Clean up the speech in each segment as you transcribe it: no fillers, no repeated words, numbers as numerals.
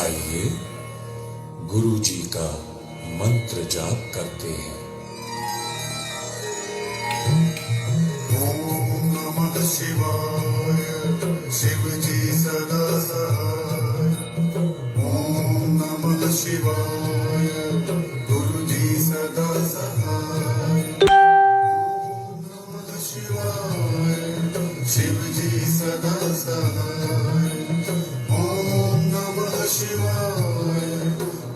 आइए गुरु जी का मंत्र जाप करते हैं। ओम नमः शिवाय, शिव जी सदा सहाय। ओम नमः शिवाय, गुरु जी सदा सहाय। ओम नमः शिवाय, शिव जी सदा सहाय। ओम नमः शिवाय,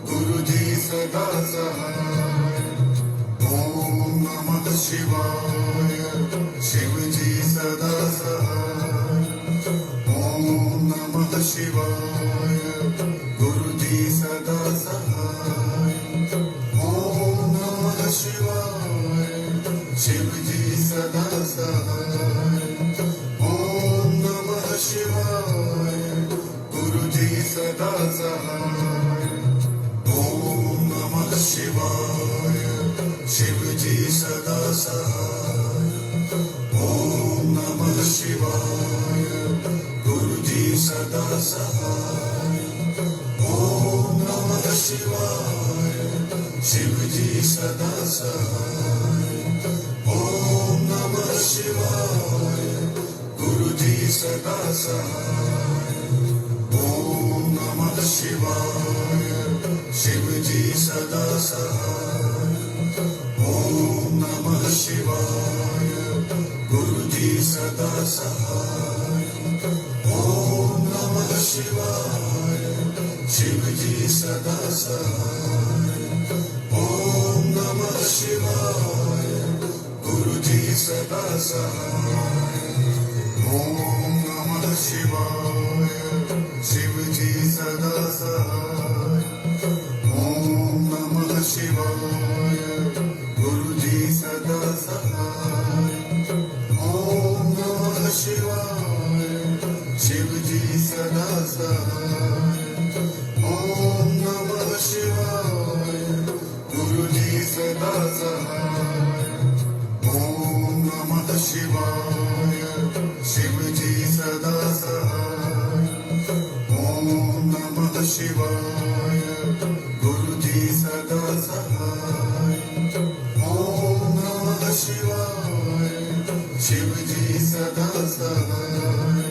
गुरु जी सदा सहाय। ओम नमः शिवाय, शिव जी सदा सहाय। ओम नमः शिवाय, गुरु जी सदा सहाय। ओम नमः शिवाय, शिव जी सदा सहाय। ओम नमः शिवाय, गुरु जी सदा सहाय। ओम नमः शिवाय, शिव जी सदा सहाय। ओम नमः शिवाय, गुरु जी सदा सहाय। ओम नमः शिवाय, शिव जी सदा सहाय। ओम नमः शिवाय, गुरु जी सदा सहाय। ओम नमः शिवाय, शिव जी सदा सहाय। ओम नमः शिवाय, गुरु जी सदा सहाय। ओम नमः शिवाय, शिव जी सदा सहाय। ओम नमः शिवाय, गुरु जी सदा सहाय। ओम नमः शिवाय, शिव जी सदा सहाय। ओम नमः शिवाय, गुरु जी सदा सहाय। ओम नमः शिवाय, शिव जी सदा सहाय। ओम नमः शिवाय, गुरु जी सदा सहाय। ओम नमः शिवाय, शिव जी सदा सहाय। ओम नमः शिवाय, गुरु जी सदा सहाय। ओम नमः शिवाय, शिव जी सदा सहाय।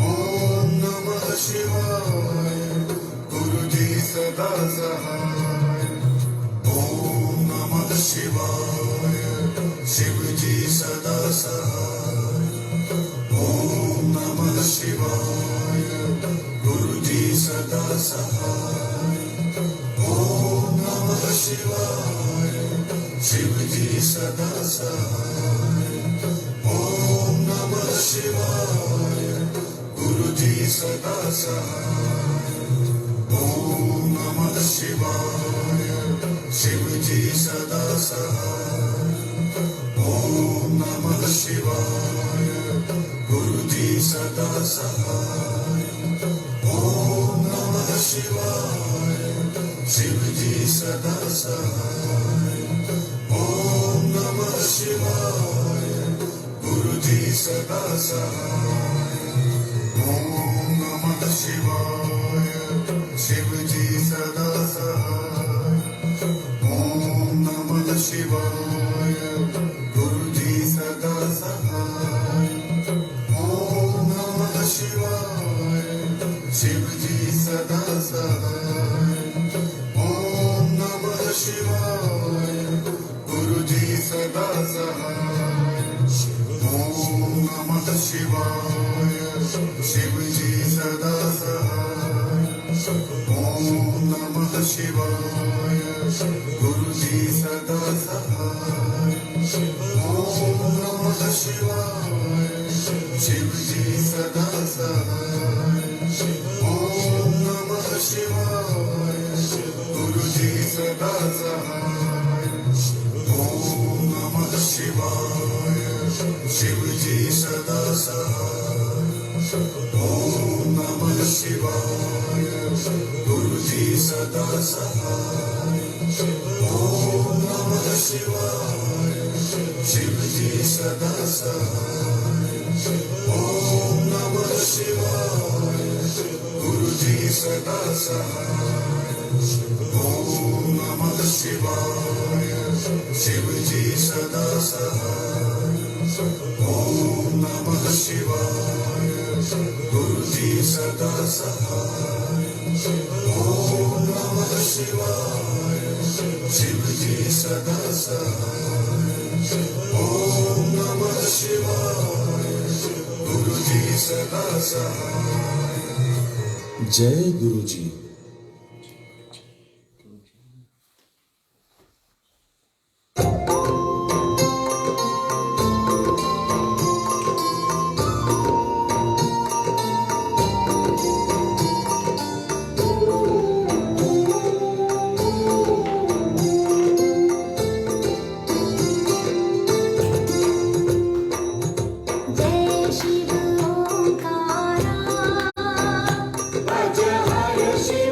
ओम नमः शिवाय, गुरु जी सदा सहाय। ओम नमः शिवाय, शिव जी सदा सहाय। ओम नमः शिवाय, गुरु जी सदा सहाय। ओम नमः शिवाय, शिव जी सदा सहाय। ओम नमः शिवाय, गुरु जी सदा सहाय। ओम नमः शिवाय, शिव जी सदा सहाय। ओम नमः शिवाय, गुरु जी सदा सहाय। ओम नमः शिवाय, शिव जी सदा सहाय। ओम नमः शिवाय, गुरु जी सदा सहाय। ओम नमः शिवाय, शिव जी सदा सहाय। ओम नमः शिवाय, गुरु जी सदा सहाय। ओम नमः शिवाय, शिव जी सदा सहाय। ओम नमः शिवाय, गुरु जी सदा सहाय। ओम नमः शिवाय, शिव जी सदा सहाय। ओम नमः शिवाय, गुरु जी सदा सहाय। ओम नमः शिवाय, शिव जी सदा सहाय। ओम नमः शिवाय, गुरु जी सदा सहाय। ओम नमः शिवाय, शिव जी सदा सहाय। ओम नमः शिवाय, गुरु जी सदा सहाय। ओम नमः शिवाय, शिव जी सदा सहाय। ओम नमः शिवाय, गुरु जी सदा सदा सहाय ओम नमः शिवाय शिवजी सदा सहाय ओम नमः शिवाय गुरुजी सदा सहाय ओम नमः शिवाय शिवजी सदा सहाय ओम नमः शिवाय गुरुजी सदा सहाय जय गुरु जी। जय शिव ओंकारा, भज हर शिव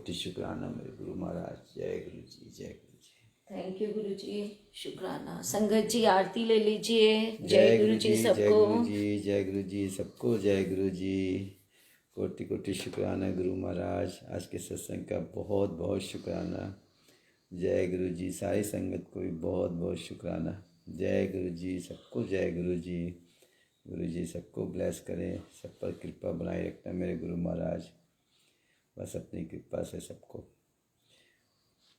कोटि शुक्राना मेरे गुरु महाराज। जय गुरु जी, जय गुरु जी। थैंक यू गुरु जी, शुक्राना। संगत जी आरती ले लीजिए। जय गुरु जी जय सबको। गुरु जी, जय गुरु जी सबको, जय गुरु जी। कोटि कोटि शुक्राना गुरु महाराज, आज के सत्संग का बहुत बहुत शुक्राना। जय गुरु जी, सारी संगत को भी बहुत बहुत शुक्राना। जय गुरु जी सबको, जय गुरु जी। गुरु जी सबको ब्लेस करें, सब पर कृपा बनाए रखना मेरे गुरु महाराज, बस अपनी कृपा से सबको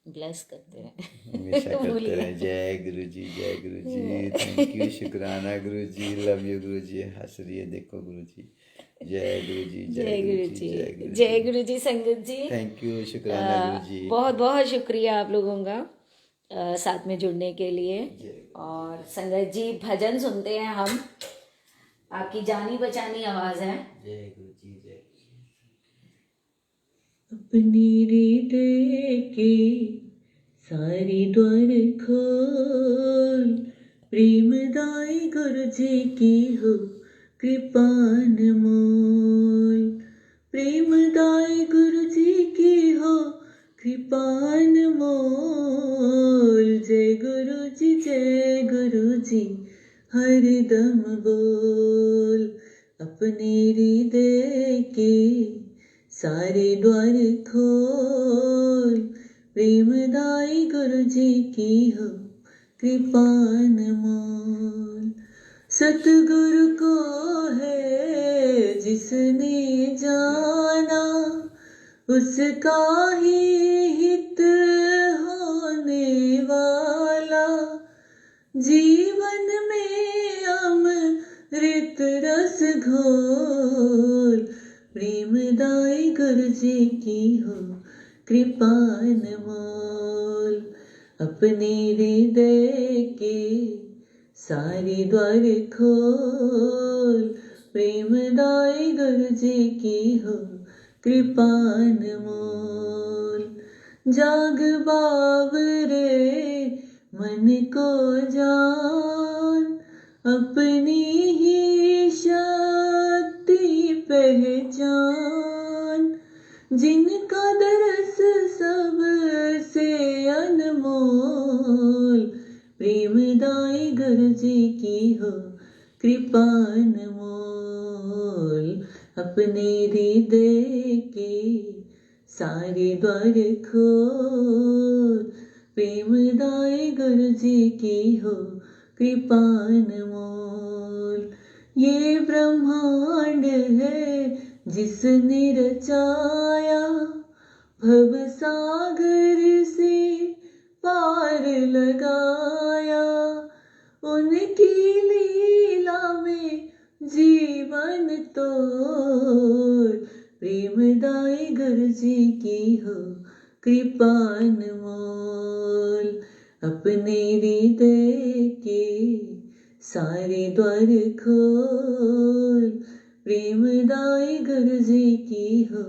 ब्लेस करते हैं। हमेशा करते बोलिए। रहे। जय गुरु जी, जय गुरु जी। थैंक यू, शुक्राना गुरु जी, लव यू गुरु जी। हंस रही है देखो गुरु जी। जय गुरु जी, जय गुरु जी, जय गुरु जय जी। गुरु जी। संगत जी थैंक यू, शुक्राना गुरु जी। बहुत बहुत शुक्रिया आप लोगों का साथ में जुड़ने के लिए। और संगत जी भजन सुनते हैं हम, आपकी जानी बचानी आवाज है। जय गुरु जी, जय गुरु जी। अपनी हृदय के सारी द्वार खोल, प्रेमदाई गुरु जी की हो कृपान मोल। प्रेमदाई गुरु जी की हो कृपान मोल। जय गुरु जी, जय गुरु जी हरदम बोल। अपने हृदय के सारे द्वार खोल, प्रेमदाई गुरु जी की हो कृपान मोल। सतगुरु को है जिसने जाना, उसका ही हित होने वाला। जीवन में अमृत रस घोल, प्रेमदाई गुरु जी की हो कृपान मोल। अपने हृदय के सारे द्वार खोल, प्रेमदाई गुरु जी की हो कृपान मोल। जाग बावरे मन को जान, अपनी ही शक्ति पहचान। जिनका दरस सबसे अनमोल, प्रेमदाई गुरु जी की हो कृपान मोल। अपने हृदय के सारे द्वार खोल, प्रेमदाई गुरु जी की हो कृपान मोल। ये ब्रह्मांड है जिसने रचाया, भव सागर से पार लगाया। उनकी लीला में जीवन तोल, प्रेमदाई गुरु जी की हो कृपान मोल। अपने हृदय के सारे द्वार खोल, प्रेमदाई गुरु जी की हो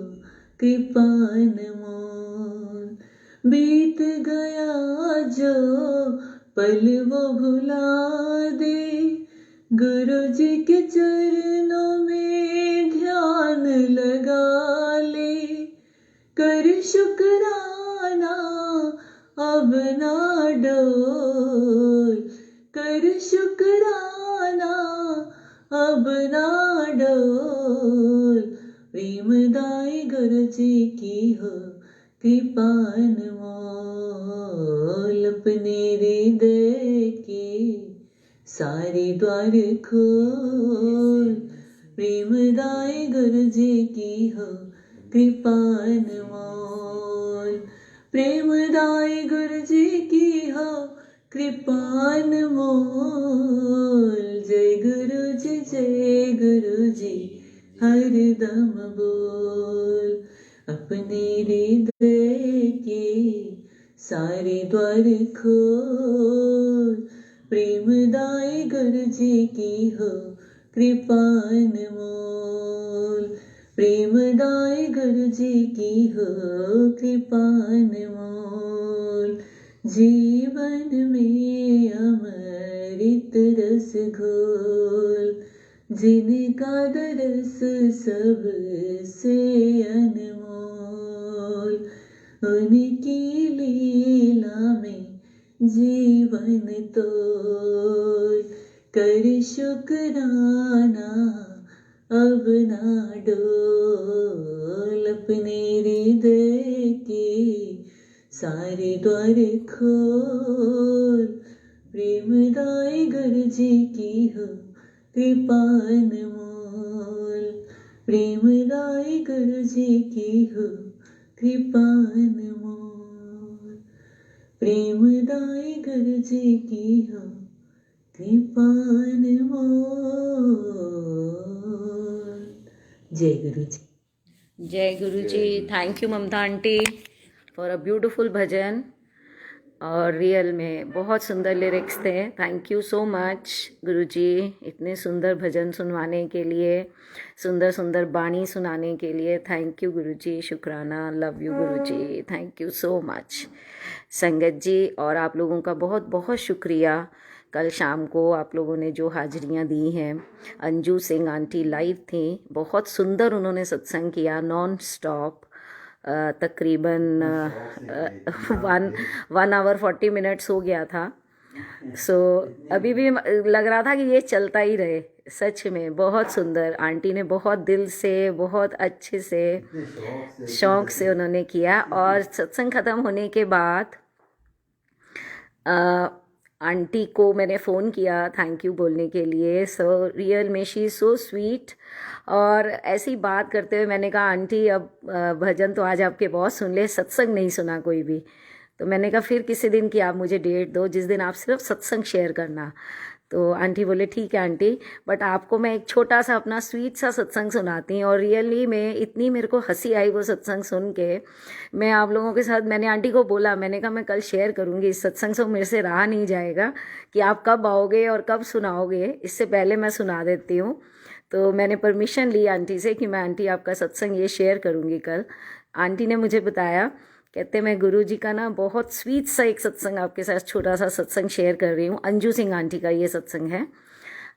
कृपान मोल। बीत गया जो पल वो भुला दे, गुरु जी के चरणों में ध्यान लगा ले। कर शुक्राना अब ना डोल, कर शुक्राना अब ना डोल। प्रेमदाई गुरु जी की हो कृपान मोल। अपने हृदय के सारे द्वार खोल, प्रेमदाई गुरु जी की हो कृपान मोल। प्रेमदाई गुरु जी की हो कृपान मोल। जय गुरु जी, जय गुरु जी हरदम बोल। अपने हृदय के सारे द्वार खोल, प्रेमदाई गुरु जी की हो कृपान मोल। प्रेमदाई गुरु जी की हो कृपान मोल। जीवन में अमृत रस घोल, जिनका दरस सबसे अनमोल। उनकी लीला में जीवन तोड़ कर शुक्राना अब ना डोल अपने हृदय के सारे द्वार खोल प्रेमदाय गुरु जी की हो कृपा अनमोल प्रेमदाय गुरु जी की हो कृपा अनमोल प्रेमदाय गुरु जी की हो कृपा अनमोल। जय गुरु जी। जय गुरु जी। Thank you Mamta aunty for a beautiful bhajan, और रियल में बहुत सुंदर लिरिक्स थे। थैंक यू सो मच गुरु जी, इतने सुंदर भजन सुनवाने के लिए, सुंदर सुंदर बाणी सुनाने के लिए। थैंक यू गुरु जी, शुक्राना, लव यू गुरु जी, थैंक यू सो मच। संगत जी और आप लोगों का बहुत बहुत शुक्रिया। कल शाम को आप लोगों ने जो हाजिरियाँ दी हैं, अंजू सिंह आंटी लाइव थी, बहुत सुंदर उन्होंने सत्संग किया नॉन स्टॉप, तकरीबन 1 आवर 40 मिनट्स हो गया था। सो अभी भी लग रहा था कि ये चलता ही रहे। सच में बहुत सुंदर, आंटी ने बहुत दिल से, बहुत अच्छे से, शौक से उन्होंने किया। और सत्संग ख़त्म होने के बाद आंटी को मैंने फ़ोन किया थैंक यू बोलने के लिए। सो रियल में शी सो स्वीट। और ऐसी बात करते हुए मैंने कहा आंटी अब भजन तो आज आपके बहुत सुन ले, सत्संग नहीं सुना कोई भी। तो मैंने कहा फिर किसी दिन की आप मुझे डेट दो जिस दिन आप सिर्फ सत्संग शेयर करना। तो आंटी बोले ठीक है आंटी, बट आपको मैं एक छोटा सा अपना स्वीट सा सत्संग सुनाती हूँ। और रियली में इतनी मेरे को हंसी आई वो सत्संग सुन के। मैं आप लोगों के साथ, मैंने आंटी को बोला, मैंने कहा मैं कल शेयर करूँगी इस सत्संग से, मेरे से रहा नहीं जाएगा कि आप कब आओगे और कब सुनाओगे, इससे पहले मैं सुना देती हूँ। तो मैंने परमिशन ली आंटी से कि मैं आंटी आपका सत्संग ये शेयर करूँगी कल। आंटी ने मुझे बताया, कहते मैं गुरु जी का ना बहुत स्वीट सा एक सत्संग आपके साथ छोटा सा सत्संग शेयर कर रही हूँ। अंजू सिंह आंटी का ये सत्संग है।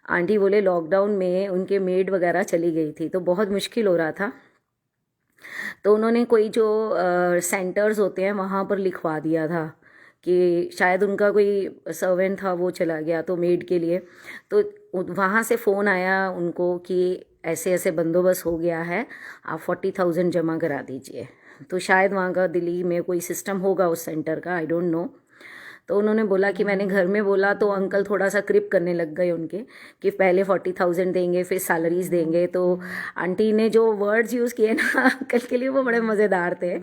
आंटी बोले लॉकडाउन में उनके मेड वगैरह चली गई थी तो बहुत मुश्किल हो रहा था, तो उन्होंने कोई जो सेंटर्स होते हैं वहाँ पर लिखवा दिया था कि शायद उनका कोई सर्वेंट था वो चला गया तो मेड के लिए। तो वहाँ से फ़ोन आया उनको कि ऐसे ऐसे बंदोबस्त हो गया है, आप 40,000 जमा करा दीजिए। तो शायद वहाँ का दिल्ली में कोई सिस्टम होगा उस सेंटर का, आई डोंट नो। तो उन्होंने बोला कि मैंने घर में बोला तो अंकल थोड़ा सा क्रिप करने लग गए उनके कि पहले 40,000 देंगे फिर सैलरीज देंगे। तो आंटी ने जो वर्ड्स यूज़ किए ना अंकल के लिए वो बड़े मज़ेदार थे।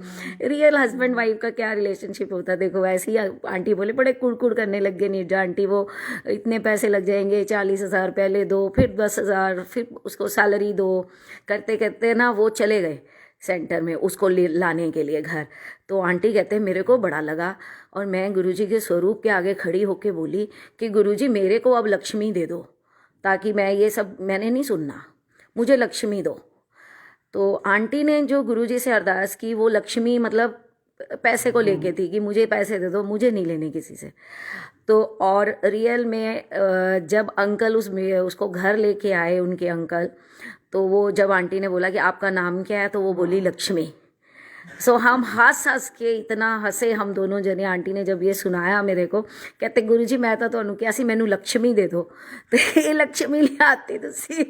रियल हस्बैंड वाइफ का क्या रिलेशनशिप होता है देखो, वैसे ही आंटी बोले, बड़े कुड़कुड़ करने लग गए निर्जा आंटी, वो इतने पैसे लग जाएंगे, 40,000 पहले दो, फिर 10,000, फिर उसको सैलरी दो, करते करते ना वो चले गए सेंटर में उसको लाने के लिए घर। तो आंटी कहते हैं मेरे को बड़ा लगा और मैं गुरुजी के स्वरूप के आगे खड़ी होके बोली कि गुरुजी मेरे को अब लक्ष्मी दे दो, ताकि मैं ये सब मैंने नहीं सुनना, मुझे लक्ष्मी दो। तो आंटी ने जो गुरुजी से अरदास की वो लक्ष्मी मतलब पैसे को लेके थी कि मुझे पैसे दे दो, मुझे नहीं लेने किसी से। तो और रियल में जब अंकल उसको घर लेके आए उनके अंकल, तो वो जब आंटी ने बोला कि आपका नाम क्या है तो वो बोली लक्ष्मी। सो हम हंस हंस के इतना हंसे हम दोनों जने। आंटी ने जब ये सुनाया मेरे को, कहते गुरुजी मैं तो तुहानू क्या सी मैनू लक्ष्मी दे दो, तो ये लक्ष्मी ले आती तुसी।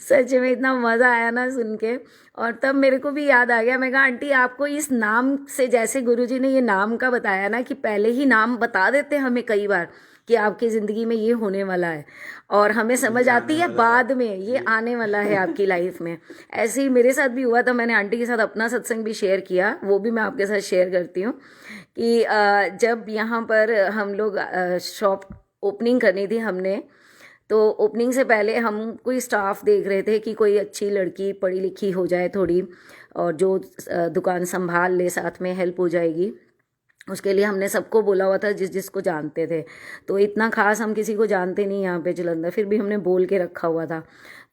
सच में इतना मज़ा आया ना सुन के। और तब मेरे को भी याद आ गया, मैं कहा आंटी आपको इस नाम से, जैसे गुरुजी ने ये नाम का बताया ना कि पहले ही नाम बता देते हैं हमें कई बार कि आपकी ज़िंदगी में ये होने वाला है, और हमें समझ आती है बाद में ये आने वाला है आपकी लाइफ में। ऐसे ही मेरे साथ भी हुआ था। मैंने आंटी के साथ अपना सत्संग भी शेयर किया, वो भी मैं आपके साथ शेयर करती हूँ कि जब यहाँ पर हम लोग शॉप ओपनिंग करनी थी हमने, तो ओपनिंग से पहले हम कोई स्टाफ देख रहे थे कि कोई अच्छी लड़की पढ़ी लिखी हो जाए थोड़ी, और जो दुकान संभाल ले, साथ में हेल्प हो जाएगी। उसके लिए हमने सबको बोला हुआ था जिसको जानते थे। तो इतना खास हम किसी को जानते नहीं यहाँ पे जलंधर, फिर भी हमने बोल के रखा हुआ था।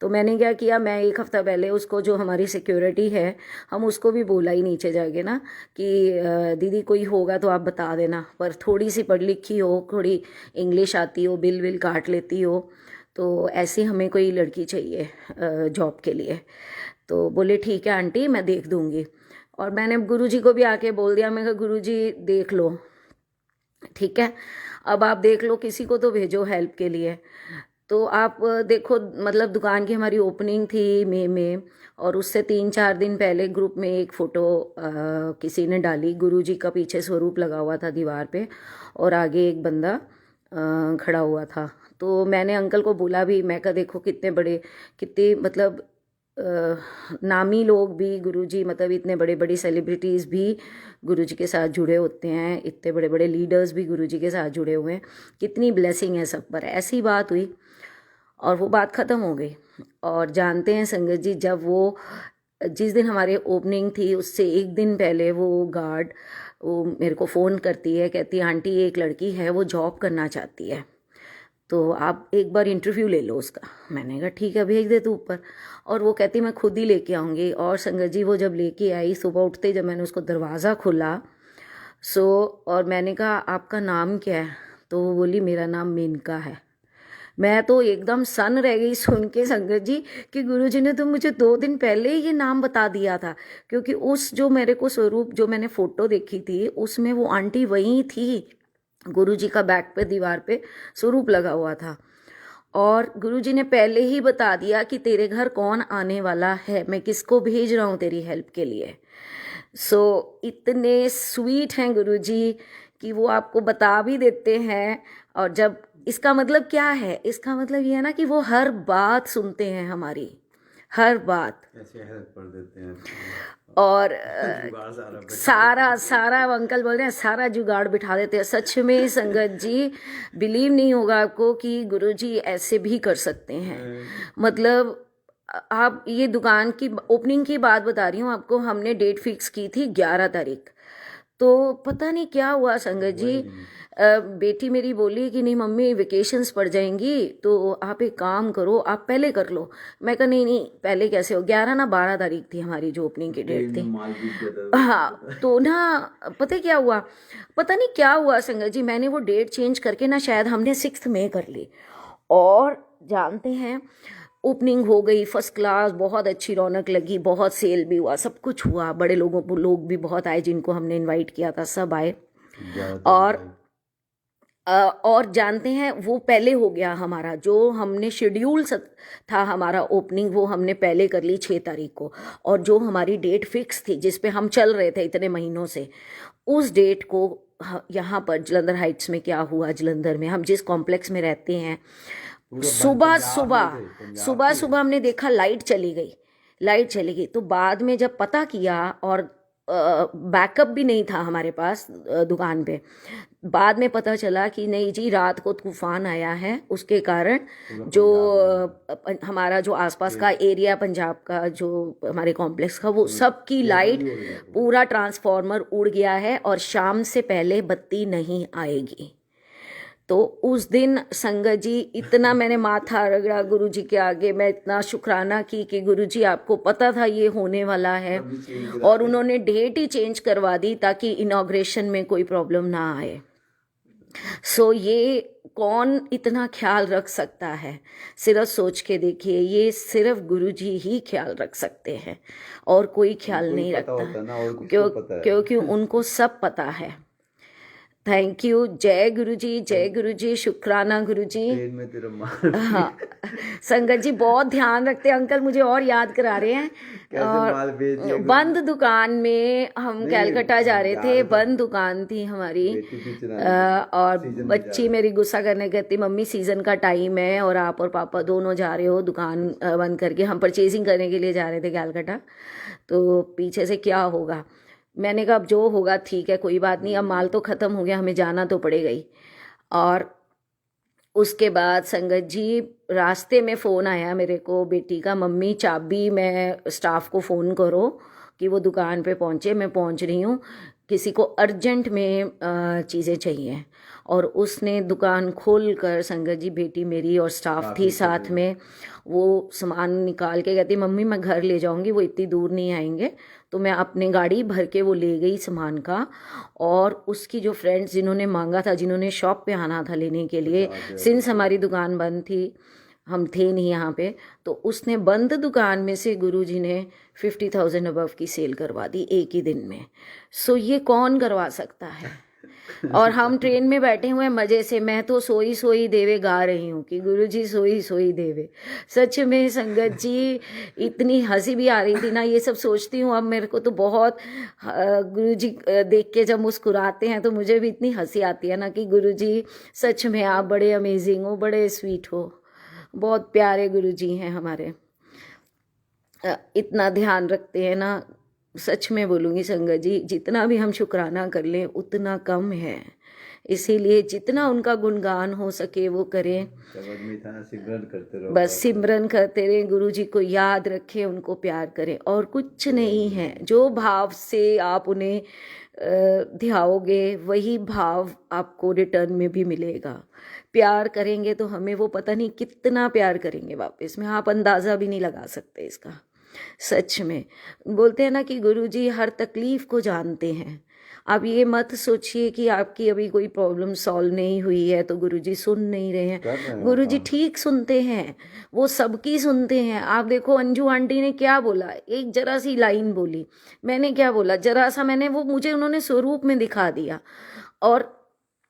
तो मैंने क्या किया, मैं 1 हफ्ता पहले उसको, जो हमारी सिक्योरिटी है, हम उसको भी बोला ही नीचे जाके ना कि दीदी कोई होगा तो आप बता देना, पर थोड़ी सी पढ़ लिखी हो, थोड़ी इंग्लिश आती हो, बिल विल काट लेती हो, तो ऐसी हमें कोई लड़की चाहिए जॉब के लिए। तो बोले ठीक है आंटी मैं देख दूँगी। और मैंने गुरुजी को भी आके बोल दिया, मैं कहा गुरुजी देख लो, ठीक है, अब आप देख लो, किसी को तो भेजो हेल्प के लिए। तो आप देखो, मतलब दुकान की हमारी ओपनिंग थी मई में, और उससे 3-4 दिन पहले ग्रुप में एक फ़ोटो किसी ने डाली, गुरुजी का पीछे स्वरूप लगा हुआ था दीवार पे और आगे एक बंदा खड़ा हुआ था। तो मैंने अंकल को बोला भी, मैं कहा देखो कितने बड़े, कितने मतलब नामी लोग भी गुरुजी, मतलब इतने बड़े बड़े सेलिब्रिटीज़ भी गुरुजी के साथ जुड़े होते हैं, इतने बड़े बड़े लीडर्स भी गुरुजी के साथ जुड़े हुए हैं, कितनी ब्लेसिंग है सब पर। ऐसी बात हुई और वो बात ख़त्म हो गई। और जानते हैं संगत जी, जब वो जिस दिन हमारे ओपनिंग थी उससे एक दिन पहले वो गार्ड वो मेरे को फ़ोन करती है, कहती है आंटी एक लड़की है वो जॉब करना चाहती है, तो आप एक बार इंटरव्यू ले लो उसका। मैंने कहा ठीक है भेज दे तू ऊपर। और वो कहती मैं खुद ही लेके आऊँगी। और संगत जी वो जब लेके आई, सुबह उठते जब मैंने उसको दरवाज़ा खोला, और मैंने कहा आपका नाम क्या है, तो वो बोली मेरा नाम मेनका है। मैं तो एकदम सन रह गई सुन के संगत जी कि गुरुजी ने तो मुझे 2 दिन पहले ही ये नाम बता दिया था, क्योंकि उस जो मेरे को स्वरूप जो मैंने फ़ोटो देखी थी उसमें वो आंटी वहीं थी, गुरुजी का बैक पे दीवार पे स्वरूप लगा हुआ था। और गुरुजी ने पहले ही बता दिया कि तेरे घर कौन आने वाला है, मैं किसको भेज रहा हूँ तेरी हेल्प के लिए। इतने स्वीट हैं गुरुजी कि वो आपको बता भी देते हैं। और जब इसका मतलब क्या है, इसका मतलब ये है ना कि वो हर बात सुनते हैं हमारी, हर बात, ऐसे हेल्प कर देते हैं। और जुगाड़ सारा सारा सारा अंकल बोल रहे हैं सारा जुगाड़ बिठा देते हैं। सच में संगत जी बिलीव नहीं होगा आपको कि गुरुजी ऐसे भी कर सकते हैं। मतलब आप ये दुकान की ओपनिंग की बात बता रही हूँ आपको, हमने डेट फिक्स की थी 11 तारीख, तो पता नहीं क्या हुआ संगत जी, बेटी मेरी बोली कि नहीं मम्मी वेकेशंस पड़ जाएंगी तो आप एक काम करो आप पहले कर लो। मैं कहा नहीं नहीं पहले कैसे हो, 11 ना 12 तारीख थी हमारी जो ओपनिंग की डेट थी। हाँ तो ना पता क्या हुआ, पता नहीं क्या हुआ संगत जी, मैंने वो डेट चेंज करके ना शायद हमने 6 मई कर ली। और जानते हैं ओपनिंग हो गई फर्स्ट क्लास, बहुत अच्छी रौनक लगी, बहुत सेल भी हुआ, सब कुछ हुआ, बड़े लोग भी बहुत आए जिनको हमने इनवाइट किया था, सब आए। और जानते हैं वो पहले हो गया हमारा, जो हमने शेड्यूल था हमारा ओपनिंग वो हमने पहले कर ली 6 तारीख को। और जो हमारी डेट फिक्स थी जिस पे हम चल रहे थे इतने महीनों से, उस डेट को यहाँ पर जलंधर हाइट्स में क्या हुआ, जलंधर में हम जिस कॉम्प्लेक्स में रहते हैं, सुबह सुबह हमने देखा लाइट चली गई। तो बाद में जब पता किया, और बैकअप भी नहीं था हमारे पास दुकान पे, बाद में पता चला कि नहीं जी रात को तूफान आया है, उसके कारण जो हमारा जो आसपास का एरिया पंजाब का जो हमारे कॉम्प्लेक्स का वो सब की लाइट पूरा ट्रांसफार्मर उड़ गया है और शाम से पहले बत्ती नहीं आएगी। तो उस दिन संगत जी इतना मैंने माथा रगड़ा गुरुजी के आगे, मैं इतना शुक्राना की कि गुरुजी आपको पता था ये होने वाला है, और उन्होंने डेट ही चेंज करवा दी ताकि इनॉग्रेशन में कोई प्रॉब्लम ना आए। ये कौन इतना ख्याल रख सकता है, सिर्फ सोच के देखिए, ये सिर्फ गुरुजी ही ख्याल रख सकते हैं और कोई ख्याल नहीं रखता, क्योंकि उनको सब पता है। थैंक यू, जय गुरुजी, शुक्राना गुरुजी। हाँ संगत जी बहुत ध्यान रखते हैं अंकल, मुझे और याद करा रहे हैं। और बंद दुकान में हम कलकत्ता जा रहे थे, बंद दुकान थी हमारी, और बच्ची मेरी गुस्सा करने कहती मम्मी सीज़न का टाइम है और आप और पापा दोनों जा रहे हो दुकान बंद करके। हम परचेजिंग करने के लिए जा रहे थे कलकत्ता, तो पीछे से क्या होगा, मैंने कहा अब जो होगा ठीक है कोई बात नहीं, अब माल तो ख़त्म हो गया, हमें जाना तो पड़ेगा ही। और उसके बाद संगत जी रास्ते में फ़ोन आया मेरे को बेटी का, मम्मी चाबी, मैं स्टाफ को फ़ोन करो कि वो दुकान पे पहुँचे, मैं पहुँच रही हूँ, किसी को अर्जेंट में चीज़ें चाहिए। और उसने दुकान खोल कर संगत जी बेटी मेरी और स्टाफ थी साथ में, वो सामान निकाल के कहती मम्मी मैं घर ले जाऊंगी, वो इतनी दूर नहीं आएंगे। तो मैं अपनी गाड़ी भर के वो ले गई सामान का, और उसकी जो फ्रेंड्स जिन्होंने मांगा था, जिन्होंने शॉप पे आना था लेने के लिए, सिंस हमारी दुकान बंद थी, हम थे नहीं यहाँ पे, तो उसने बंद दुकान में से गुरुजी ने 50,000 अबव की सेल करवा दी एक ही दिन में। सो ये कौन करवा सकता है? और हम ट्रेन में बैठे हुए मज़े से, मैं तो सोई सोई देवे गा रही हूँ कि गुरुजी सोई सोई देवे। सच में संगत जी, इतनी हंसी भी आ रही थी ना, ये सब सोचती हूँ अब मेरे को तो बहुत गुरुजी देख के जब मुस्कुराते हैं तो मुझे भी इतनी हंसी आती है ना कि गुरुजी सच में आप बड़े अमेजिंग हो, बड़े स्वीट हो, बहुत प्यारे गुरुजी हैं हमारे। इतना ध्यान रखते हैं ना, सच में बोलूँगी संगत जी, जितना भी हम शुक्राना कर लें उतना कम है। इसीलिए जितना उनका गुणगान हो सके वो करें, शब्द में था सिमरन करते रहो, बस सिमरन करते रहें, गुरु जी को याद रखें, उनको प्यार करें, और कुछ नहीं है। जो भाव से आप उन्हें ध्याओगे वही भाव आपको रिटर्न में भी मिलेगा। प्यार करेंगे तो हमें वो पता नहीं कितना प्यार करेंगे वापस में, आप अंदाज़ा भी नहीं लगा सकते इसका। सच में बोलते हैं ना कि गुरुजी हर तकलीफ़ को जानते हैं। आप ये मत सोचिए कि आपकी अभी कोई प्रॉब्लम सॉल्व नहीं हुई है तो गुरुजी सुन नहीं रहे हैं। गुरुजी ठीक सुनते हैं, वो सबकी सुनते हैं। आप देखो अंजू आंटी ने क्या बोला, एक जरा सी लाइन बोली, मैंने क्या बोला, जरा सा मैंने वो मुझे उन्होंने स्वरूप में दिखा दिया और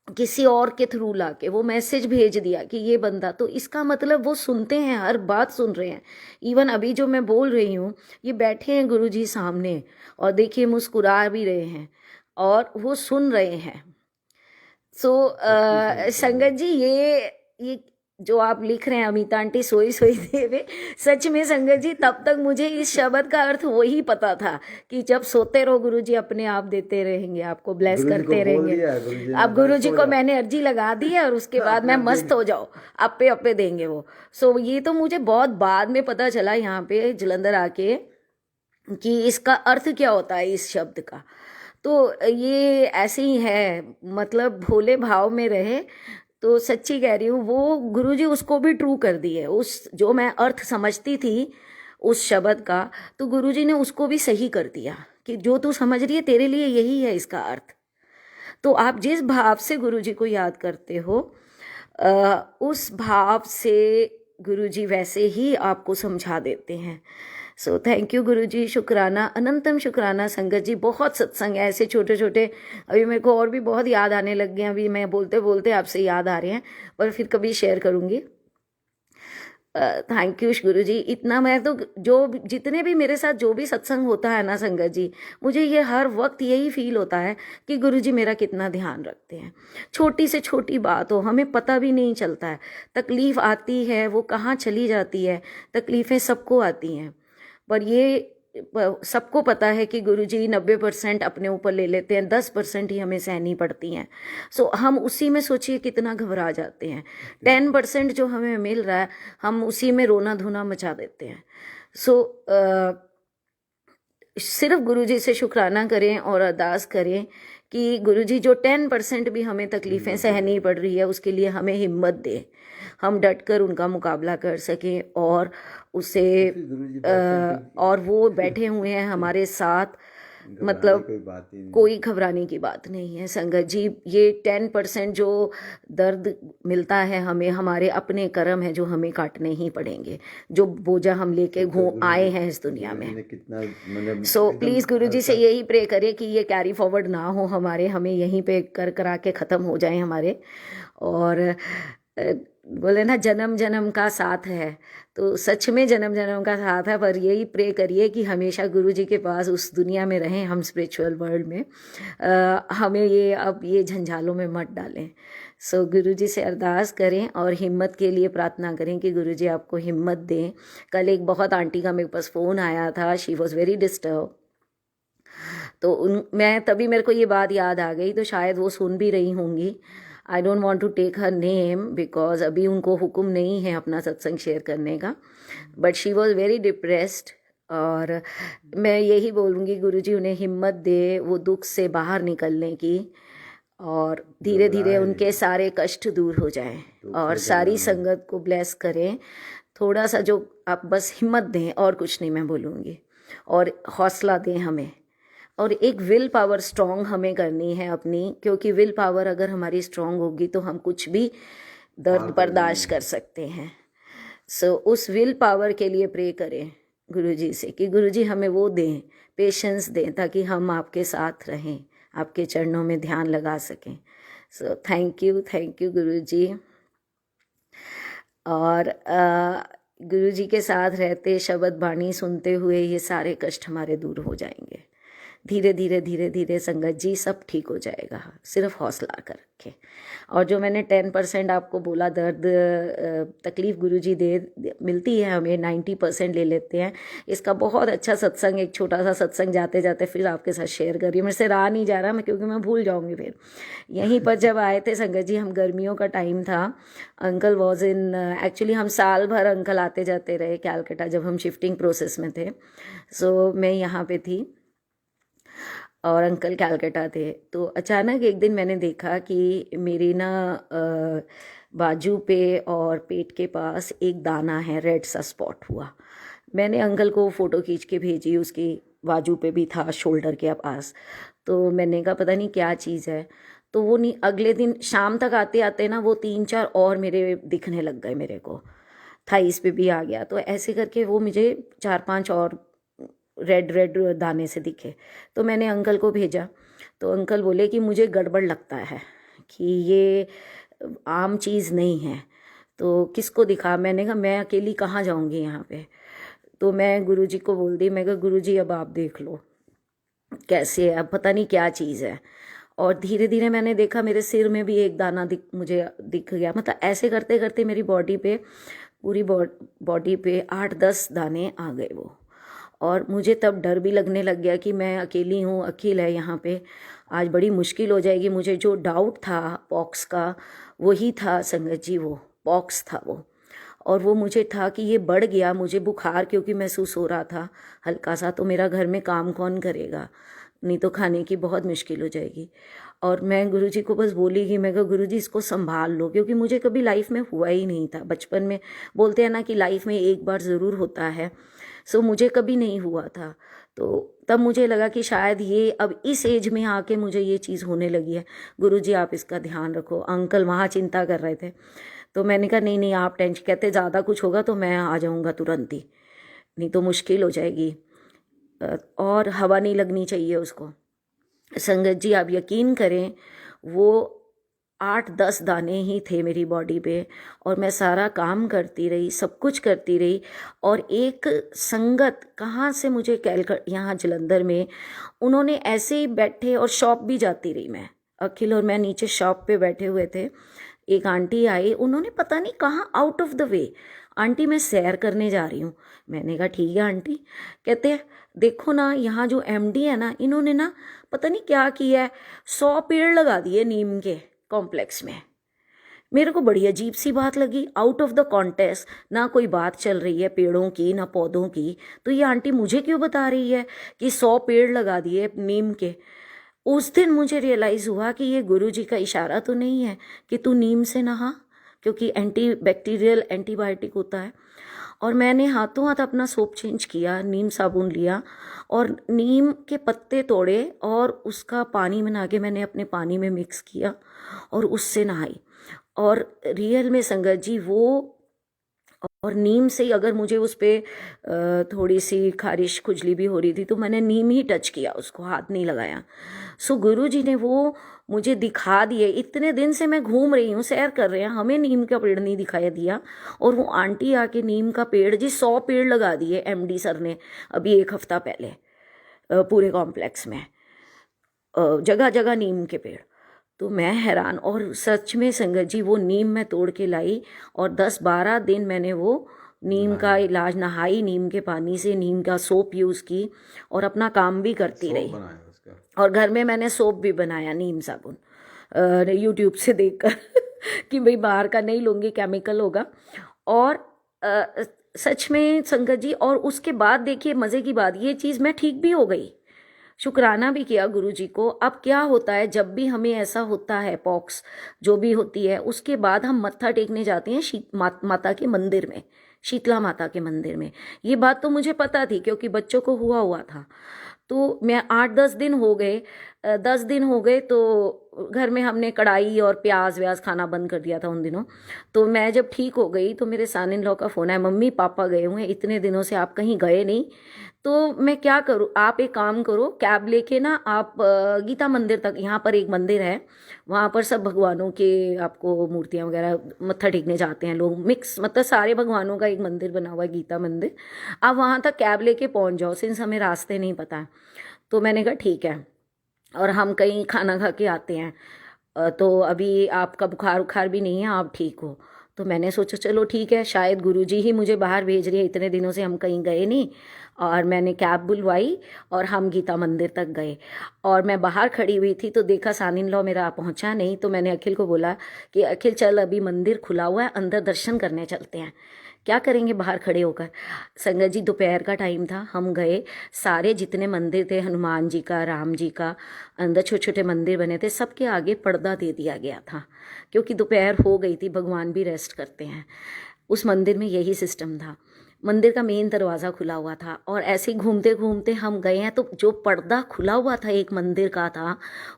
किसी और के थ्रू लाके वो मैसेज भेज दिया कि ये बंदा, तो इसका मतलब वो सुनते हैं, हर बात सुन रहे हैं। इवन अभी जो मैं बोल रही हूँ ये बैठे हैं गुरुजी सामने और देखिए मुस्कुरा भी रहे हैं और वो सुन रहे हैं। सो संगत जी, ये जो आप लिख रहे हैं अमिता आंटी सोई सोई देवे, सच में संगत जी तब तक मुझे इस शब्द का अर्थ वही पता था कि जब सोते रहो गुरुजी अपने आप देते रहेंगे, आपको ब्लेस करते रहेंगे। अब गुरुजी को मैंने अर्जी लगा दी है और उसके बाद मैं मस्त हो जाओ, अपे अपे देंगे वो। सो ये तो मुझे बहुत बाद में पता चला यहाँ पे जलंधर आके कि इसका अर्थ क्या होता है इस शब्द का। तो ये ऐसे ही है, मतलब भोले भाव में रहे तो सच्ची कह रही हूँ, वो गुरुजी उसको भी ट्रू कर दिए। उस जो मैं अर्थ समझती थी उस शब्द का, तो गुरुजी ने उसको भी सही कर दिया कि जो तू समझ रही है तेरे लिए यही है इसका अर्थ। तो आप जिस भाव से गुरुजी को याद करते हो उस भाव से गुरुजी वैसे ही आपको समझा देते हैं। सो थैंक यू गुरुजी, शुक्राना, अनंतम शुक्राना संगत जी। बहुत सत्संग है ऐसे छोटे छोटे, अभी मेरे को और भी बहुत याद आने लग गए हैं, अभी मैं बोलते बोलते आपसे याद आ रहे हैं और फिर कभी शेयर करूँगी। थैंक यू गुरुजी। इतना मैं तो जो जितने भी मेरे साथ जो भी सत्संग होता है ना संगत जी, मुझे ये हर वक्त यही फील होता है कि गुरुजी मेरा कितना ध्यान रखते हैं। छोटी से छोटी बात हो हमें पता भी नहीं चलता है, तकलीफ़ आती है वो कहाँ चली जाती है। तकलीफ़ें सबको आती हैं पर ये सबको पता है कि गुरुजी 90% अपने ऊपर ले लेते हैं, 10% ही हमें सहनी पड़ती हैं। सो हम उसी में सोचिए कितना घबरा जाते हैं। 10% जो हमें मिल रहा है हम उसी में रोना धोना मचा देते हैं। सो सिर्फ गुरुजी से शुक्राना करें और अरदास करें कि गुरुजी जो 10% भी हमें तकलीफ़ें सहनी पड़ रही है उसके लिए हमें हिम्मत दे, हम डट कर उनका मुकाबला कर सकें और उसे और वो बैठे हुए हैं हमारे साथ, मतलब कोई घबराने की बात नहीं है संगत जी। ये 10% जो दर्द मिलता है हमें हमारे अपने कर्म है जो हमें काटने ही पड़ेंगे, जो बोझा हम लेके आए हैं इस दुनिया में। सो प्लीज़ गुरुजी से यही प्रे करें कि ये कैरी फॉरवर्ड ना हो हमारे, हमें यहीं पे कर करा के ख़त्म हो जाए हमारे। और बोले ना जन्म जन्म का साथ है, तो सच में जन्म जन्म का साथ है, पर यही प्रे करिए कि हमेशा गुरुजी के पास उस दुनिया में रहें हम स्पिरिचुअल वर्ल्ड में, हमें ये अब ये झंझालों में मत डालें। सो गुरुजी से अरदास करें और हिम्मत के लिए प्रार्थना करें कि गुरुजी आपको हिम्मत दें। कल एक बहुत आंटी का मेरे पास फ़ोन आया था, शी वॉज़ वेरी डिस्टर्ब, तो मैं तभी मेरे को ये बात याद आ गई, तो शायद वो सुन भी रही होंगी। I don't want to take her name because अभी उनको हुक्म नहीं है अपना सत्संग शेयर करने का, but she was very depressed. और मैं यही बोलूँगी गुरुजी उन्हें हिम्मत दे वो दुख से बाहर निकलने की, और धीरे धीरे उनके सारे कष्ट दूर हो जाएं और सारी संगत को ब्लेस करें। थोड़ा सा जो आप बस हिम्मत दें और कुछ नहीं मैं बोलूँगी, और हौसला दें हमें, और एक विल पावर स्ट्रॉन्ग हमें करनी है अपनी, क्योंकि विल पावर अगर हमारी स्ट्रॉन्ग होगी तो हम कुछ भी दर्द बर्दाश्त कर सकते हैं। सो उस विल पावर के लिए प्रे करें गुरुजी से कि गुरुजी हमें वो दें, पेशेंस दें, ताकि हम आपके साथ रहें, आपके चरणों में ध्यान लगा सकें। सो थैंक यू गुरुजी। और गुरुजी के साथ रहते, शब्द बाणी सुनते हुए ये सारे कष्ट हमारे दूर हो जाएंगे। धीरे धीरे संगत जी सब ठीक हो जाएगा, सिर्फ हौसला कर रखें। और जो मैंने 10% आपको बोला दर्द तकलीफ गुरुजी मिलती है हमें, 90% ले लेते हैं। इसका बहुत अच्छा सत्संग, एक छोटा सा सत्संग जाते जाते फिर आपके साथ शेयर कर रही हूँ। मेरे से रहा नहीं जा रहा मैं, क्योंकि मैं भूल जाऊँगी फिर। यहीं पर जब आए थे संगत जी, हम गर्मियों का टाइम था, अंकल वॉज इन, एक्चुअली हम साल भर अंकल आते जाते रहे कैलकाटा जब हम शिफ्टिंग प्रोसेस में थे। सो मैं यहाँ पे थी और अंकल कैलकाटा थे। तो अचानक एक दिन मैंने देखा कि मेरी ना बाजू पे और पेट के पास एक दाना है, रेड सा स्पॉट हुआ। मैंने अंकल को फ़ोटो खींच के भेजी, उसकी बाजू पे भी था, शोल्डर के पास। तो मैंने कहा पता नहीं क्या चीज़ है। तो वो नहीं, अगले दिन शाम तक आते आते ना वो 3-4 और मेरे दिखने लग गए, मेरे को थाइस पे भी आ गया। तो ऐसे करके वो मुझे 4-5 और रेड दाने से दिखे। तो मैंने अंकल को भेजा, तो अंकल बोले कि मुझे गड़बड़ लगता है कि ये आम चीज़ नहीं है, तो किसको दिखा। मैंने कहा मैं अकेली कहाँ जाऊँगी यहाँ पे। तो मैं गुरुजी को बोल दी, मैं कहा गुरुजी अब आप देख लो कैसे है, अब पता नहीं क्या चीज़ है। और धीरे धीरे मैंने देखा मेरे सिर में भी एक दाना मुझे दिख गया। मतलब ऐसे करते करते मेरी बॉडी पे, पूरी बॉडी पे 8-10 दाने आ गए वो। और मुझे तब डर भी लगने लग गया कि मैं अकेली हूँ, अकेला है यहाँ पे, आज बड़ी मुश्किल हो जाएगी। मुझे जो डाउट था पॉक्स का, वही था संगत जी, वो पॉक्स था वो। और वो मुझे था कि ये बढ़ गया, मुझे बुखार क्योंकि महसूस हो रहा था हल्का सा, तो मेरा घर में काम कौन करेगा, नहीं तो खाने की बहुत मुश्किल हो जाएगी। और मैं गुरुजी को बस बोली कि मैं कहा गुरुजी इसको संभाल लो, क्योंकि मुझे कभी लाइफ में हुआ ही नहीं था। बचपन में बोलते हैं ना कि लाइफ में एक बार ज़रूर होता है, सो मुझे कभी नहीं हुआ था। तो तब मुझे लगा कि शायद ये अब इस एज में आके मुझे ये चीज़ होने लगी है, गुरुजी आप इसका ध्यान रखो। अंकल वहाँ चिंता कर रहे थे, तो मैंने कहा नहीं आप टेंशन, कहते ज़्यादा कुछ होगा तो मैं आ जाऊँगा तुरंत ही, नहीं तो मुश्किल हो जाएगी, और हवा नहीं लगनी चाहिए उसको। संगत जी आप यकीन करें, वो 8-10 दाने ही थे मेरी बॉडी पे, और मैं सारा काम करती रही, सब कुछ करती रही। और एक संगत कहाँ से मुझे यहाँ जलंधर में, उन्होंने ऐसे ही बैठे, और शॉप भी जाती रही मैं, अखिल और मैं नीचे शॉप पे बैठे हुए थे। एक आंटी आई, उन्होंने पता नहीं कहाँ out of the way, aunty मैं सैर करने जा रही हूँ। मैंने कहा ठीक है आंटी। कहते देखो ना यहाँ जो एमडी है ना, इन्होंने ना पता नहीं क्या किया है, 100 पेड़ लगा दिए नीम के कॉम्प्लेक्स में। मेरे को बड़ी अजीब सी बात लगी, आउट ऑफ द कॉन्टेस्ट, ना कोई बात चल रही है पेड़ों की ना पौधों की, तो ये आंटी मुझे क्यों बता रही है कि 100 पेड़ लगा दिए नीम के। उस दिन मुझे रियलाइज़ हुआ कि ये गुरुजी का इशारा तो नहीं है कि तू नीम से नहा, क्योंकि एंटी बैक्टीरियल एंटीबायोटिक होता है। और मैंने हाथों हाथ अपना सोप चेंज किया, नीम साबुन लिया और नीम के पत्ते तोड़े और उसका पानी बना के मैंने अपने पानी में मिक्स किया और उससे नहाई। और रियल में संगत जी वो, और नीम से ही अगर मुझे उस पर थोड़ी सी खारिश खुजली भी हो रही थी तो मैंने नीम ही टच किया, उसको हाथ नहीं लगाया। सो गुरुजी ने वो मुझे दिखा दिए। इतने दिन से मैं घूम रही हूँ, सैर कर रहे हैं, हमें नीम का पेड़ नहीं दिखाई दिया, और वो आंटी आके नीम का पेड़ जी 100 पेड़ लगा दिए एमडी सर ने अभी 1 हफ्ता पहले पूरे कॉम्प्लेक्स में, जगह जगह नीम के पेड़। तो मैं हैरान, और सच में संगत जी वो नीम मैं तोड़ के लाई और 10-12 दिन मैंने वो नीम का इलाज, नहाई नीम के पानी से, नीम का सोप यूज़ की और अपना काम भी करती रही। और घर में मैंने सोप भी बनाया, नीम साबुन, यूट्यूब से देखकर कि भाई बाहर का नहीं लूँगी, केमिकल होगा। और सच में संगत जी, और उसके बाद देखिए मज़े की बात, ये चीज़ मैं ठीक भी हो गई, शुक्राना भी किया गुरुजी को। अब क्या होता है, जब भी हमें ऐसा होता है पॉक्स जो भी होती है, उसके बाद हम मत्था टेकने जाते हैं माता के मंदिर में, शीतला माता के मंदिर में। ये बात तो मुझे पता थी क्योंकि बच्चों को हुआ था। तो मैं 8-10 दिन हो गए, 10 दिन हो गए तो घर में हमने कढ़ाई और प्याज व्याज खाना बंद कर दिया था उन दिनों। तो मैं जब ठीक हो गई तो मेरे सन इन लॉ का फ़ोन आया, मम्मी पापा गए हुए हैं, इतने दिनों से आप कहीं गए नहीं, तो मैं क्या करूँ, आप एक काम करो, कैब लेके ना आप गीता मंदिर तक, यहाँ पर एक मंदिर है, वहाँ पर सब भगवानों के आपको मूर्तियाँ वगैरह मत्था टेकने जाते हैं लोग, मिक्स मतलब सारे भगवानों का एक मंदिर बना हुआ है गीता मंदिर, आप वहाँ तक कैब लेके पहुँच जाओ, सिंस हमें रास्ते नहीं पता है। तो मैंने कहा ठीक है, और हम कहीं खाना खा के आते हैं, तो अभी आपका बुखार उखार भी नहीं है, आप ठीक हो। तो मैंने सोचा चलो ठीक है, शायद गुरुजी ही मुझे बाहर भेज रही है, इतने दिनों से हम कहीं गए नहीं। और मैंने कैब बुलवाई और हम गीता मंदिर तक गए। और मैं बाहर खड़ी हुई थी तो देखा सन इन लॉ मेरा पहुंचा नहीं, तो मैंने अखिल को बोला कि अखिल चल, अभी मंदिर खुला हुआ है, अंदर दर्शन करने चलते हैं, क्या करेंगे बाहर खड़े होकर। संगत जी दोपहर का टाइम था, हम गए, सारे जितने मंदिर थे, हनुमान जी का, राम जी का, अंदर छोटे छोटे मंदिर बने थे, सबके आगे पर्दा दे दिया गया था, क्योंकि दोपहर हो गई थी, भगवान भी रेस्ट करते हैं। उस मंदिर में यही सिस्टम था, मंदिर का मेन दरवाज़ा खुला हुआ था, और ऐसे ही घूमते घूमते हम गए हैं, तो जो पर्दा खुला हुआ था एक मंदिर का था,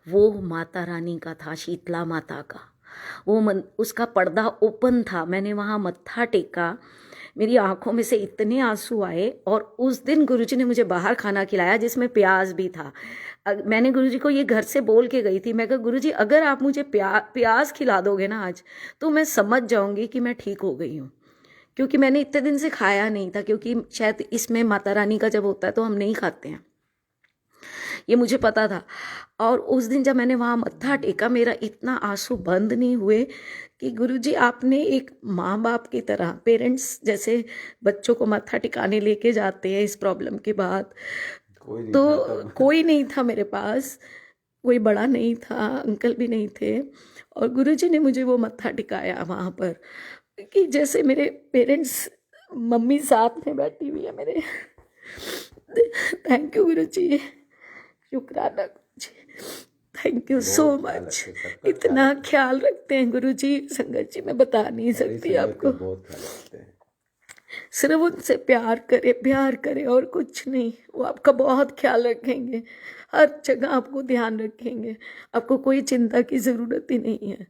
वो माता रानी का था, शीतला माता का, उसका पर्दा ओपन था। मैंने वहाँ मत्था टेका, मेरी आंखों में से इतने आंसू आए। और उस दिन गुरुजी ने मुझे बाहर खाना खिलाया जिसमें प्याज भी था। मैंने गुरुजी को ये घर से बोल के गई थी, मैं कहा गुरुजी अगर आप मुझे प्याज खिला दोगे ना आज, तो मैं समझ जाऊंगी कि मैं ठीक हो गई हूँ, क्योंकि मैंने इतने दिन से खाया नहीं था, क्योंकि शायद इसमें माता रानी का जब होता है तो हम नहीं खाते हैं, ये मुझे पता था। और उस दिन जब मैंने वहाँ मत्था टेका, मेरा इतना आंसू बंद नहीं हुए कि गुरुजी आपने एक माँ बाप की तरह, पेरेंट्स जैसे बच्चों को मत्था टिकाने लेके जाते हैं इस प्रॉब्लम के बाद, तो कोई नहीं था मेरे पास, कोई बड़ा नहीं था, अंकल भी नहीं थे, और गुरुजी ने मुझे वो मत्था टिकाया वहाँ पर, कि जैसे मेरे पेरेंट्स, मम्मी साथ में बैठी हुई है मेरे। थैंक यू गुरुजी, शुक्राना गुरुजी, थैंक यू सो मच। इतना ख्याल रखते हैं गुरुजी, संगत जी मैं बता नहीं सकती आपको। बहुत ख्याल रखते हैं। सिर्फ उनसे प्यार करे और कुछ नहीं, वो आपका बहुत ख्याल रखेंगे, हर जगह आपको ध्यान रखेंगे, आपको कोई चिंता की ज़रूरत ही नहीं है।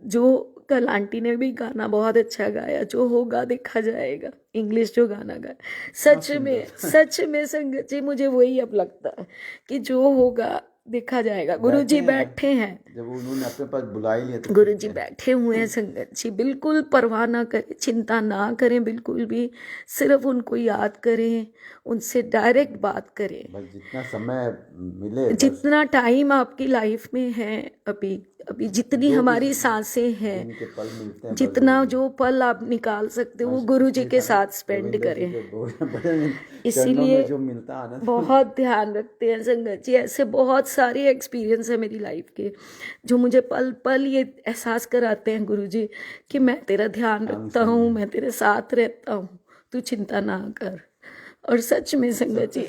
जो कल आंटी ने भी गाना बहुत अच्छा गाया, जो होगा देखा जाएगा, इंग्लिश जो गाना गाया, सच में संगत जी मुझे वही अब लगता है कि जो होगा देखा जाएगा। गुरुजी बैठे हैं, जब उन्होंने अपने पास बुला ही लिया तो गुरुजी बैठे हुए हैं संगत जी, बिल्कुल परवाह ना करें, चिंता ना करें बिल्कुल भी, सिर्फ उनको याद करें, उनसे डायरेक्ट बात करें। बस जितना समय मिले, जितना टाइम आपकी लाइफ में है, अभी जितनी हमारी सांसें हैं, इनके पल मिलते हैं, जितना जो पल आप निकाल सकते हो वो गुरुजी के साथ स्पेंड करें। इसीलिए जो मिलता है ना, बहुत ध्यान रखते हैं संगत जी। ऐसे बहुत सारे एक्सपीरियंस है मेरी लाइफ के, जो मुझे पल पल ये एहसास कराते हैं गुरुजी कि मैं तेरा ध्यान रखता हूँ, मैं तेरे साथ रहता हूँ, तू चिंता ना कर। और सच में संगत जी,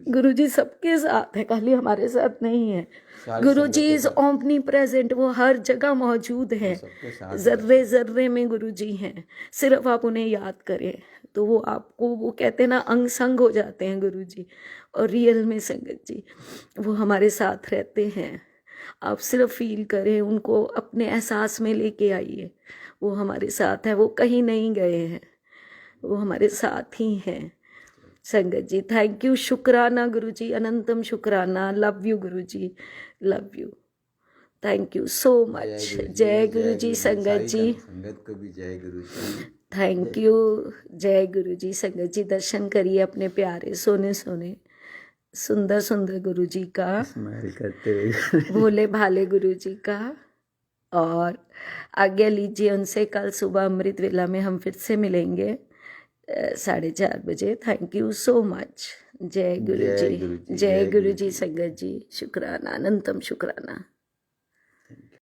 गुरुजी सबके साथ है, खाली हमारे साथ नहीं है। गुरुजी इज ओमनी प्रेजेंट, वो हर जगह मौजूद है, जर्रे जर्रे में गुरुजी हैं, सिर्फ आप उन्हें याद करें तो वो आपको, वो कहते हैं ना, अंग संग हो जाते हैं गुरुजी। और रियल में संगत जी वो हमारे साथ रहते हैं, आप सिर्फ फील करें उनको, अपने एहसास में लेके आइए, वो हमारे साथ है, वो कहीं नहीं गए हैं, वो हमारे साथ ही हैं संगत जी। थैंक यू, शुक्राना गुरुजी, अनंतम शुक्राना, love you Guruji, love you, thank you so much. जय गुरुजी संगत जी, संगत को भी जय गुरुजी, थैंक यू, जय गुरुजी संगत जी। दर्शन करिए अपने प्यारे सोने सोने सुंदर सुंदर गुरुजी का, स्माइल करते हुए भोले भाले गुरुजी का, और आज्ञा लीजिए उनसे, कल सुबह अमृत वेला में हम फिर से मिलेंगे 4:30 बजे। Thank you so much. जय गुरुजी, जय गुरुजी संगत जी, शुक्राना, अनंतम शुक्राना।